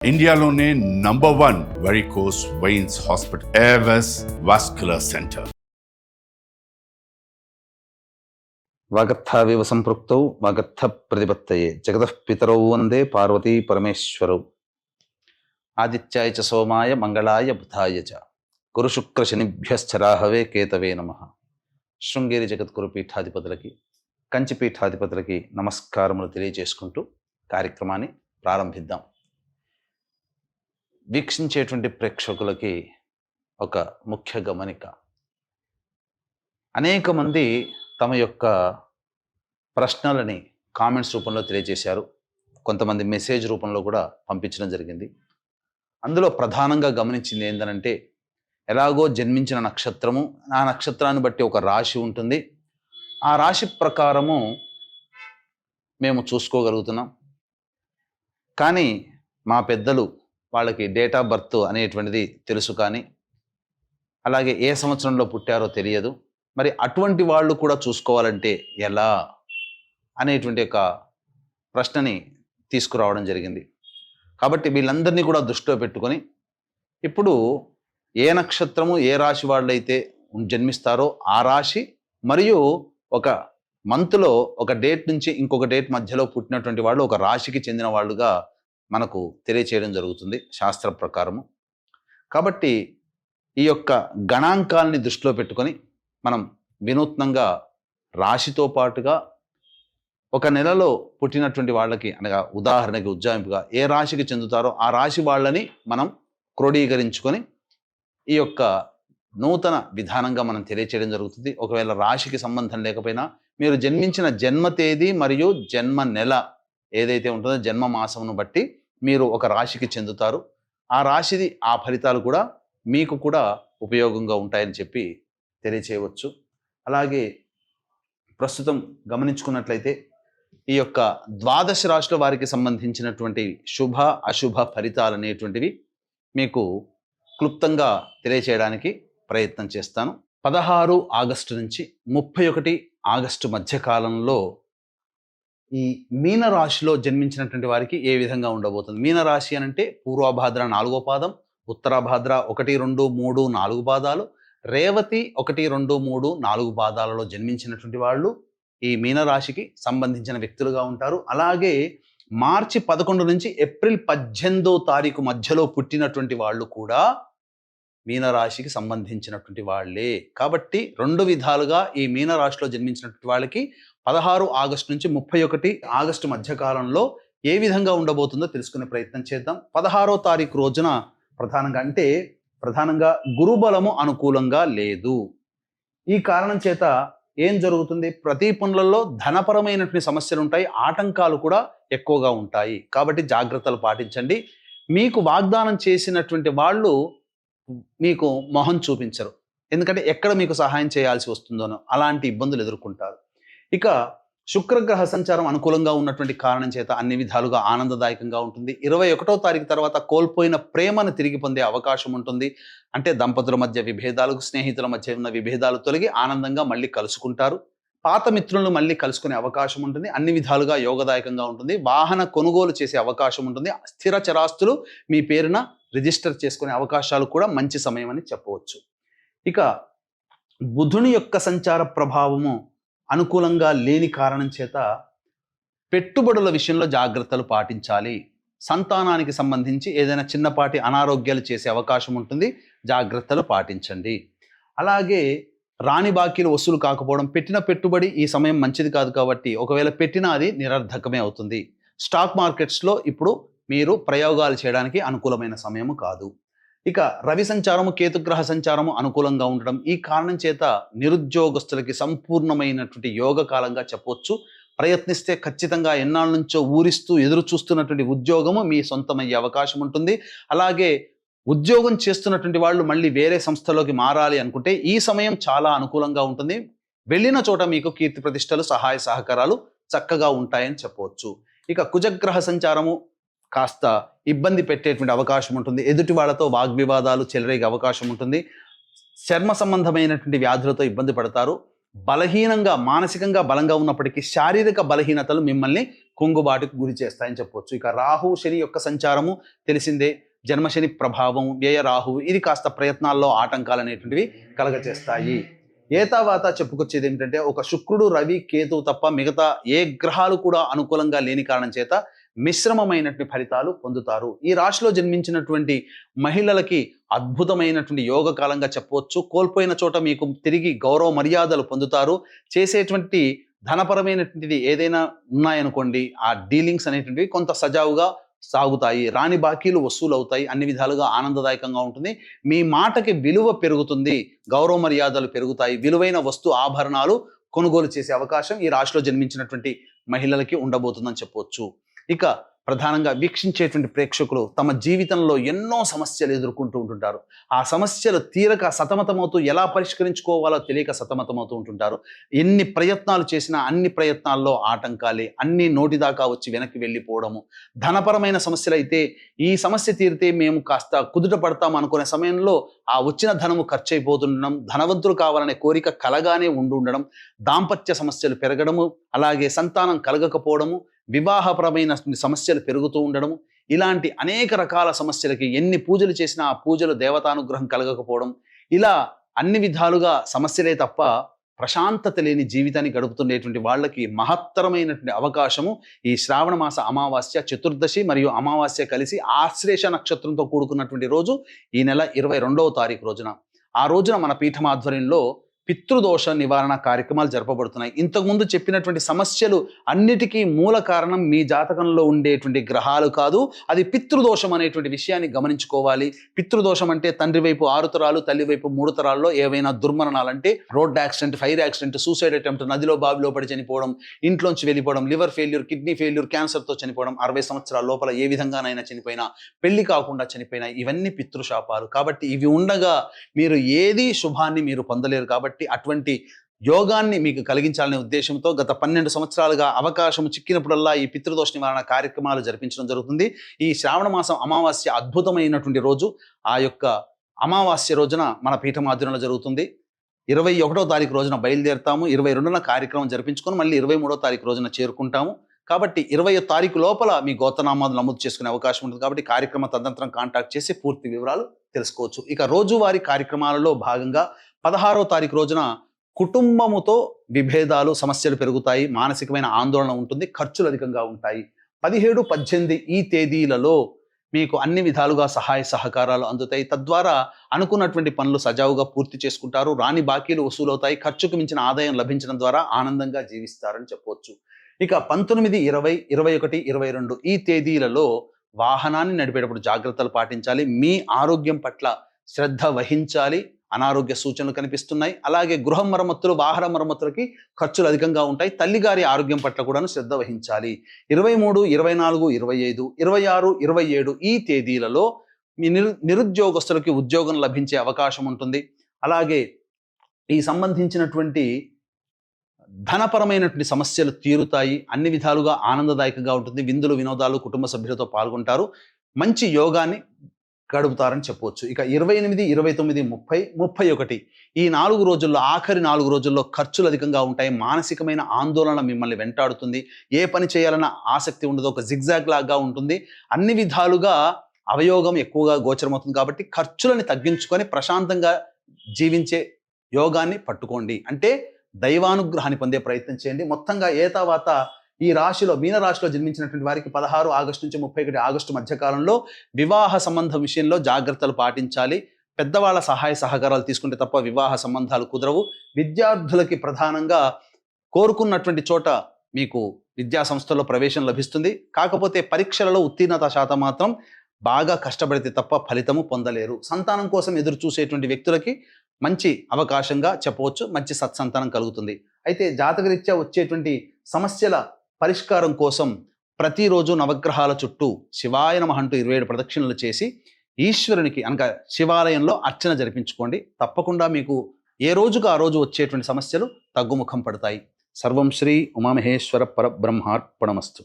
ఇండియాలోనే #1 varicose veins hospital Avis vascular centre. వాగర్థావివ సంపృక్తౌ వాగర్థ ప్రతిపత్తయే జగతః పితరౌ వందే పార్వతీ పరమేశ్వరౌ. ఆదిత్యాయ చ సోమాయ మంగళాయ బుధాయ చ గురు శుక్ర శనిభ్యశ్చరాహవే కేతవే నమః. శృంగేరి జగద్గురు పీఠాధిపతులకి, కంచి పీఠాధిపతులకి నమస్కారములు తెలియజేసుకుంటూ కార్యక్రమాన్ని ప్రారంభిద్దాం. వీక్షించేటువంటి ప్రేక్షకులకి ఒక ముఖ్య గమనిక. అనేక మంది తమ యొక్క ప్రశ్నలని కామెంట్స్ రూపంలో తెలియజేశారు. కొంతమంది మెసేజ్ రూపంలో కూడా పంపించడం జరిగింది. అందులో ప్రధానంగా గమనించింది ఏంటంటే, ఎలాగో జన్మించిన నక్షత్రము, ఆ నక్షత్రాన్ని బట్టి ఒక రాశి ఉంటుంది, ఆ రాశి ప్రకారము మేము చూసుకోగలుగుతున్నాం. కానీ మా పెద్దలు వాళ్ళకి డేట్ ఆఫ్ బర్త్ అనేటువంటిది తెలుసు, కానీ అలాగే ఏ సంవత్సరంలో పుట్టారో తెలియదు. మరి అటువంటి వాళ్ళు కూడా చూసుకోవాలంటే ఎలా అనేటువంటి ఒక ప్రశ్నని తీసుకురావడం జరిగింది. కాబట్టి వీళ్ళందరినీ కూడా దృష్టిలో పెట్టుకొని, ఇప్పుడు ఏ నక్షత్రము ఏ రాశి వాళ్ళైతే జన్మిస్తారో ఆ రాశి మరియు ఒక మంత్లో ఒక డేట్ నుంచి ఇంకొక డేట్ మధ్యలో పుట్టినటువంటి వాళ్ళు ఒక రాశికి చెందిన వాళ్ళుగా మనకు తెలియచేయడం జరుగుతుంది శాస్త్ర ప్రకారము. కాబట్టి ఈ యొక్క గణాంకాలని దృష్టిలో పెట్టుకొని మనం వినూత్నంగా రాశితో పాటుగా ఒక నెలలో పుట్టినటువంటి వాళ్ళకి, అనగా ఉదాహరణకి ఉజ్జాయింపుగా ఏ రాశికి చెందుతారో ఆ రాశి వాళ్ళని మనం క్రోడీకరించుకొని ఈ యొక్క నూతన విధానంగా మనం తెలియచేయడం జరుగుతుంది. ఒకవేళ రాశికి సంబంధం లేకపోయినా మీరు జన్మించిన జన్మ తేదీ మరియు జన్మ నెల ఏదైతే ఉంటుందో జన్మ మాసమును బట్టి మీరు ఒక రాశికి చెందుతారు. ఆ రాశిది ఆ ఫలితాలు కూడా మీకు కూడా ఉపయోగంగా ఉంటాయని చెప్పి తెలియచేయవచ్చు. అలాగే ప్రస్తుతం గమనించుకున్నట్లయితే ఈ యొక్క ద్వాదశ రాశుల వారికి సంబంధించినటువంటి శుభ అశుభ ఫలితాలు అనేటువంటివి మీకు క్లుప్తంగా తెలియచేయడానికి ప్రయత్నం చేస్తాను. 16 ఆగస్టు నుంచి 31 ఆగస్టు మధ్యకాలంలో ఈ మీనరాశిలో జన్మించినటువంటి వారికి ఏ విధంగా ఉండబోతుంది. మీనరాశి అని అంటే పూర్వభాద్ర 4వ పాదం, ఉత్తరాభాద్ర 1, 2, 3, 4 పాదాలు, రేవతి 1, 2, 3, 4 పాదాలలో జన్మించినటువంటి వాళ్ళు ఈ మీనరాశికి సంబంధించిన వ్యక్తులుగా ఉంటారు. అలాగే మార్చి 11 నుంచి ఏప్రిల్ 18వ తారీఖు మధ్యలో పుట్టినటువంటి వాళ్ళు కూడా మీనరాశికి సంబంధించినటువంటి వాళ్ళే. కాబట్టి 2 విధాలుగా ఈ మీనరాశిలో జన్మించినటువంటి వాళ్ళకి 16 ఆగస్టు నుంచి 31 ఆగస్టు మధ్యకాలంలో ఏ విధంగా ఉండబోతుందో తెలుసుకునే ప్రయత్నం చేద్దాం. 16వ తారీఖు రోజున ప్రధానంగా గురుబలము అనుకూలంగా లేదు. ఈ కారణం చేత ఏం జరుగుతుంది, ప్రతి పనులలో ధనపరమైనటువంటి సమస్యలు ఉంటాయి, ఆటంకాలు కూడా ఎక్కువగా ఉంటాయి. కాబట్టి జాగ్రత్తలు పాటించండి. మీకు వాగ్దానం చేసినటువంటి వాళ్ళు మీకు మొహం చూపించరు, ఎందుకంటే ఎక్కడ మీకు సహాయం చేయాల్సి వస్తుందోనో అలాంటి ఇబ్బందులు ఎదుర్కొంటారు. ఇక శుక్రగ్రహ సంచారం అనుకూలంగా ఉన్నటువంటి కారణం చేత అన్ని విధాలుగా ఆనందదాయకంగా ఉంటుంది. 21వ తారీఖు తర్వాత కోల్పోయిన ప్రేమను తిరిగి పొందే అవకాశం ఉంటుంది. అంటే దంపతుల మధ్య విభేదాలు, స్నేహితుల మధ్య ఉన్న విభేదాలు తొలగి ఆనందంగా మళ్ళీ కలుసుకుంటారు. పాత మిత్రులను మళ్ళీ కలుసుకునే అవకాశం ఉంటుంది. అన్ని విధాలుగా యోగదాయకంగా ఉంటుంది. వాహన కొనుగోలు చేసే అవకాశం ఉంటుంది. స్థిర చరాస్తులు మీ పేరున రిజిస్టర్ చేసుకునే అవకాశాలు కూడా మంచి సమయం అని చెప్పవచ్చు. ఇక బుధుని యొక్క సంచార ప్రభావము అనుకూలంగా లేని కారణం చేత పెట్టుబడుల విషయంలో జాగ్రత్తలు పాటించాలి. సంతానానికి సంబంధించి ఏదైనా చిన్నపాటి అనారోగ్యాలు చేసే అవకాశం ఉంటుంది, జాగ్రత్తలు పాటించండి. అలాగే రాని బాకీలు వసూలు కాకపోవడం, పెట్టిన పెట్టుబడి ఈ సమయం మంచిది కాదు, కాబట్టి ఒకవేళ పెట్టినా అది నిరర్ధకమే అవుతుంది. స్టాక్ మార్కెట్స్లో ఇప్పుడు మీరు ప్రయోగాలు చేయడానికి అనుకూలమైన సమయము కాదు. ఇక రవి సంచారము, కేతుగ్రహ సంచారము అనుకూలంగా ఉండడం, ఈ కారణం చేత నిరుద్యోగస్తులకి సంపూర్ణమైనటువంటి యోగ కాలంగా చెప్పవచ్చు. ప్రయత్నిస్తే ఖచ్చితంగా ఎన్నాళ్ళ నుంచో ఊరిస్తూ ఎదురు చూస్తున్నటువంటి ఉద్యోగము మీ సొంతమయ్యే అవకాశం ఉంటుంది. అలాగే ఉద్యోగం చేస్తున్నటువంటి వాళ్ళు మళ్ళీ వేరే సంస్థలోకి మారాలి అనుకుంటే ఈ సమయం చాలా అనుకూలంగా ఉంటుంది. వెళ్ళిన చోట మీకు కీర్తి ప్రతిష్టలు, సహాయ సహకారాలు చక్కగా ఉంటాయని చెప్పవచ్చు. ఇక కుజగ్రహ సంచారము కాస్త ఇబ్బంది పెట్టేటువంటి అవకాశం ఉంటుంది. ఎదుటి వాళ్ళతో వాగ్వివాదాలు చెలరేగే అవకాశం ఉంటుంది. చర్మ సంబంధమైనటువంటి వ్యాధులతో ఇబ్బంది పడతారు. బలహీనంగా, మానసికంగా బలంగా ఉన్నప్పటికీ శారీరక బలహీనతలు మిమ్మల్ని కుంగుబాటుకు గురి చేస్తాయని చెప్పొచ్చు. ఇక రాహు శని యొక్క సంచారము తెలిసిందే, జన్మశని ప్రభావం, వ్యయ రాహు, ఇది కాస్త ప్రయత్నాల్లో ఆటంకాలు అనేటువంటివి కలగచేస్తాయి. ఏతావాత చెప్పుకొచ్చేది ఏమిటంటే ఒక శుక్రుడు, రవి, కేతువు తప్ప మిగతా ఏ గ్రహాలు కూడా అనుకూలంగా లేని కారణం చేత మిశ్రమమైనటువంటి ఫలితాలు పొందుతారు. ఈ రాశిలో జన్మించినటువంటి మహిళలకి అద్భుతమైనటువంటి యోగ కాలంగా చెప్పవచ్చు. కోల్పోయిన చోట మీకు తిరిగి గౌరవ మర్యాదలు పొందుతారు. చేసేటువంటి ధనపరమైనటువంటిది ఏదైనా ఉన్నాయనుకోండి, ఆ డీలింగ్స్ అనేటువంటివి కొంత సజావుగా సాగుతాయి. రాని బాకీలు వసూలు అవుతాయి. అన్ని విధాలుగా ఆనందదాయకంగా ఉంటుంది. మీ మాటకి విలువ పెరుగుతుంది, గౌరవ మర్యాదలు పెరుగుతాయి. విలువైన వస్తు ఆభరణాలు కొనుగోలు చేసే అవకాశం ఈ రాశిలో జన్మించినటువంటి మహిళలకి ఉండబోతుందని చెప్పవచ్చు. ఇక ప్రధానంగా వీక్షించేటువంటి ప్రేక్షకులు తమ జీవితంలో ఎన్నో సమస్యలు ఎదుర్కొంటూ ఉంటుంటారు. ఆ సమస్యలు తీరక సతమతమవుతూ ఎలా పరిష్కరించుకోవాలో తెలియక సతమతమవుతూ ఉంటుంటారు. ఎన్ని ప్రయత్నాలు చేసినా అన్ని ప్రయత్నాల్లో ఆటంకాలే, అన్ని నోటి దాకా వచ్చి వెనక్కి వెళ్ళిపోవడము. ధనపరమైన సమస్యలు అయితే ఈ సమస్య తీరితే మేము కాస్త కుదుట పడతాం అనుకునే సమయంలో ఆ వచ్చిన ధనము ఖర్చు అయిపోతుండడం, ధనవంతులు కావాలనే కోరిక కలగానే ఉండడం, దాంపత్య సమస్యలు పెరగడము, అలాగే సంతానం కలగకపోవడము, వివాహపరమైన సమస్యలు పెరుగుతూ ఉండడము, ఇలాంటి అనేక రకాల సమస్యలకి ఎన్ని పూజలు చేసినా ఆ పూజలు దేవతానుగ్రహం కలగకపోవడం, ఇలా అన్ని విధాలుగా సమస్యలే తప్ప ప్రశాంతత లేని జీవితాన్ని గడుపుతుండేటువంటి వాళ్ళకి మహత్తరమైనటువంటి అవకాశము ఈ శ్రావణ మాస అమావాస్య, చతుర్దశి మరియు అమావాస్య కలిసి ఆశ్లేష నక్షత్రంతో కూడుకున్నటువంటి రోజు ఈ నెల 22వ తారీఖు రోజున. ఆ రోజున మన పీఠం ఆధ్వర్యంలో పితృదోష నివారణ కార్యక్రమాలు జరపబడుతున్నాయి. ఇంతకుముందు చెప్పినటువంటి సమస్యలు అన్నిటికీ మూల కారణం మీ జాతకంలో ఉండేటువంటి గ్రహాలు కాదు, అది పితృదోషం అనేటువంటి విషయాన్ని గమనించుకోవాలి. పితృదోషం అంటే తండ్రి వైపు 6 తరాలు, తల్లి వైపు 3 తరాల్లో ఏవైనా దుర్మరణాలు, అంటే road accident, fire accident, suicide attempt, నదిలో బావిలో పడి చనిపోవడం, ఇంట్లోంచి వెళ్ళిపోవడం, లివర్ ఫెయిల్యూర్, కిడ్నీ ఫెయిల్యూర్, క్యాన్సర్తో చనిపోవడం, 60 సంవత్సరాల లోపల ఏ విధంగానైనా చనిపోయినా, పెళ్లి కాకుండా చనిపోయినా, ఇవన్నీ పితృశాపాలు. కాబట్టి ఇవి ఉండగా మీరు ఏది శుభాన్ని మీరు పొందలేరు. కాబట్టి అటువంటి యోగాన్ని మీకు కలిగించాలనే ఉద్దేశంతో గత 12 సంవత్సరాలుగా అవకాశం చిక్కినప్పుడల్లా ఈ పితృదోష నివారణ కార్యక్రమాలు జరిపించడం జరుగుతుంది. ఈ శ్రావణ మాసం అమావాస్య అద్భుతమైనటువంటి రోజు. ఆ యొక్క అమావాస్య రోజున మన పీఠం ఆధ్వర్యంలో జరుగుతుంది. 21వ తారీఖు రోజున బయలుదేరుతాము. 22న కార్యక్రమం జరిపించుకొని మళ్ళీ 23వ తారీఖు రోజున చేరుకుంటాము. కాబట్టి 20వ తారీఖు లోపల మీ గోత్రనామాలు నమోదు చేసుకునే అవకాశం ఉంటుంది. కాబట్టి కార్యక్రమ తదనంతరం కాంటాక్ట్ చేసి పూర్తి వివరాలు తెలుసుకోవచ్చు. ఇక రోజువారీ కార్యక్రమాలలో భాగంగా 16వ తారీఖు రోజున కుటుంబముతో విభేదాలు, సమస్యలు పెరుగుతాయి, మానసికమైన ఆందోళన ఉంటుంది, ఖర్చులు అధికంగా ఉంటాయి. 17, 18 ఈ తేదీలలో మీకు అన్ని విధాలుగా సహాయ సహకారాలు అందుతాయి. తద్వారా అనుకున్నటువంటి పనులు సజావుగా పూర్తి చేసుకుంటారు. రాని బాకీలు వసూలవుతాయి. ఖర్చుకు మించిన ఆదాయం లభించడం ద్వారా ఆనందంగా జీవిస్తారని చెప్పవచ్చు. ఇక 19, 20, 21, 22 ఈ తేదీలలో వాహనాన్ని నడిపేటప్పుడు జాగ్రత్తలు పాటించాలి. మీ ఆరోగ్యం పట్ల శ్రద్ధ వహించాలి. అనారోగ్య సూచనలు కనిపిస్తున్నాయి. అలాగే గృహ మరమ్మతులు, వాహన మరమ్మతులకి ఖర్చులు అధికంగా ఉంటాయి. తల్లిగారి ఆరోగ్యం పట్ల కూడా శ్రద్ధ వహించాలి. 23, 24, 25, 26, 27 ఈ తేదీలలో మీ నిరుద్యోగస్తులకి ఉద్యోగం లభించే అవకాశం ఉంటుంది. అలాగే ఈ సంబంధించినటువంటి ధనపరమైనటువంటి సమస్యలు తీరుతాయి. అన్ని విధాలుగా ఆనందదాయకంగా ఉంటుంది. విందులు, వినోదాలు, కుటుంబ సభ్యులతో పాల్గొంటారు. మంచి యోగాన్ని గడుపుతారని చెప్పవచ్చు. ఇక 28, 29, 30, 31 ఈ 4 రోజుల్లో, ఆఖరి 4 రోజుల్లో ఖర్చులు అధికంగా ఉంటాయి. మానసికమైన ఆందోళన మిమ్మల్ని వెంటాడుతుంది. ఏ పని చేయాలన్న ఆసక్తి ఉండదు. ఒక జిగ్జాగ్ లాగా ఉంటుంది. అన్ని విధాలుగా అవయోగం ఎక్కువగా గోచరమవుతుంది. కాబట్టి ఖర్చులని తగ్గించుకొని ప్రశాంతంగా జీవించే యోగాన్ని పట్టుకోండి. అంటే దైవానుగ్రహాన్ని పొందే ప్రయత్నం చేయండి. మొత్తంగా ఏతావాత ఈ రాశిలో, మీనరాశిలో జన్మించినటువంటి వారికి 16 ఆగస్టు నుంచి 31 ఆగస్టు మధ్యకాలంలో వివాహ సంబంధం విషయంలో జాగ్రత్తలు పాటించాలి. పెద్దవాళ్ళ సహాయ సహకారాలు తీసుకుంటే తప్ప వివాహ సంబంధాలు కుదరవు. విద్యార్థులకి ప్రధానంగా కోరుకున్నటువంటి చోట మీకు విద్యా సంస్థల్లో ప్రవేశం లభిస్తుంది. కాకపోతే పరీక్షలలో ఉత్తీర్ణత శాతం మాత్రం బాగా కష్టపడితే తప్ప ఫలితము పొందలేరు. సంతానం కోసం ఎదురు చూసేటువంటి వ్యక్తులకి మంచి అవకాశంగా చెప్పవచ్చు. మంచి సత్సంతానం కలుగుతుంది. అయితే జాతకరీత్యా వచ్చేటువంటి సమస్యల పరిష్కారం కోసం ప్రతిరోజు నవగ్రహాల చుట్టూ శివాయ నమః అంటూ 27 ప్రదక్షిణలు చేసి ఈశ్వరునికి అనగా శివాలయంలో అర్చన జరిపించుకోండి. తప్పకుండా మీకు ఏ రోజుకు ఆ రోజు వచ్చేటువంటి సమస్యలు తగ్గుముఖం పడతాయి. సర్వం శ్రీ ఉమామహేశ్వర పరబ్రహ్మార్పణమస్తు.